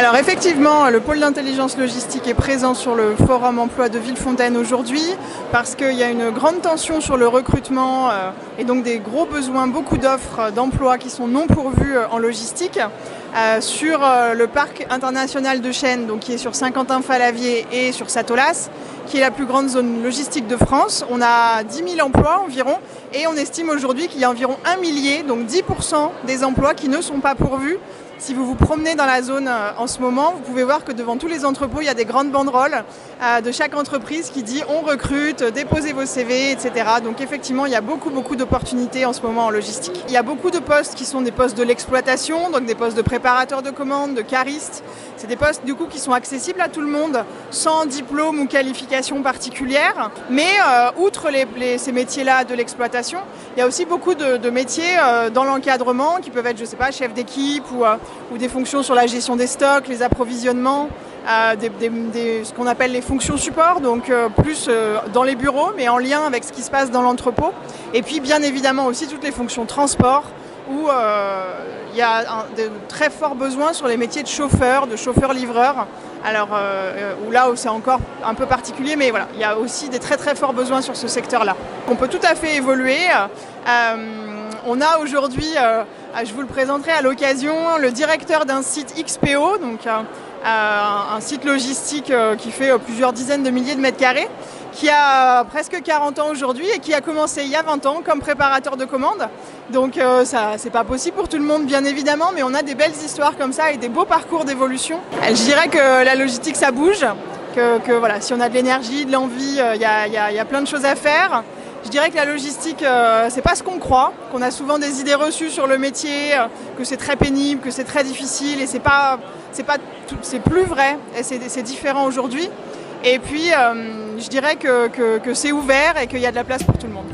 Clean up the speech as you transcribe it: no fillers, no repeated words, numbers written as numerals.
Alors effectivement, le pôle d'intelligence logistique est présent sur le forum emploi de Villefontaine aujourd'hui parce qu'il y a une grande tension sur le recrutement et donc des gros besoins, beaucoup d'offres d'emploi qui sont non pourvues en logistique. Sur le parc international de Chênes, donc qui est sur Saint-Quentin-Fallavier et sur Satolas, qui est la plus grande zone logistique de France. On a 10 000 emplois environ et on estime aujourd'hui qu'il y a environ 1 millier, donc 10% des emplois qui ne sont pas pourvus. Si vous vous promenez dans la zone en ce moment, vous pouvez voir que devant tous les entrepôts, il y a des grandes banderoles de chaque entreprise qui dit « on recrute, déposez vos CV », etc. Donc effectivement, il y a beaucoup d'opportunités en ce moment en logistique. Il y a beaucoup de postes qui sont des postes de l'exploitation, donc des postes de préparateur de commandes, de caristes. C'est des postes du coup qui sont accessibles à tout le monde, sans diplôme ou qualification particulière. Mais outre ces métiers-là de l'exploitation, il y a aussi beaucoup de métiers dans l'encadrement qui peuvent être, je sais pas, chef d'équipe ou des fonctions sur la gestion des stocks, les approvisionnements, ce qu'on appelle les fonctions support, donc plus dans les bureaux, mais en lien avec ce qui se passe dans l'entrepôt. Et puis bien évidemment aussi toutes les fonctions transport, où il y a de très forts besoins sur les métiers de chauffeur, de chauffeur-livreur. Alors où là où c'est encore un peu particulier, mais voilà, il y a aussi des très forts besoins sur ce secteur-là. On peut tout à fait évoluer. On a aujourd'hui, je vous le présenterai à l'occasion, le directeur d'un site XPO, donc un site logistique qui fait plusieurs dizaines de milliers de mètres carrés, qui a presque 40 ans aujourd'hui et qui a commencé il y a 20 ans comme préparateur de commandes. Donc ça, c'est pas possible pour tout le monde bien évidemment, mais on a des belles histoires comme ça et des beaux parcours d'évolution. Je dirais que la logistique ça bouge, que voilà, si on a de l'énergie, de l'envie, il y a plein de choses à faire. Je dirais que la logistique, c'est pas ce qu'on croit, qu'on a souvent des idées reçues sur le métier, que c'est très pénible, que c'est très difficile, et c'est plus vrai, et c'est différent aujourd'hui. Et puis, je dirais que c'est ouvert et qu'il y a de la place pour tout le monde.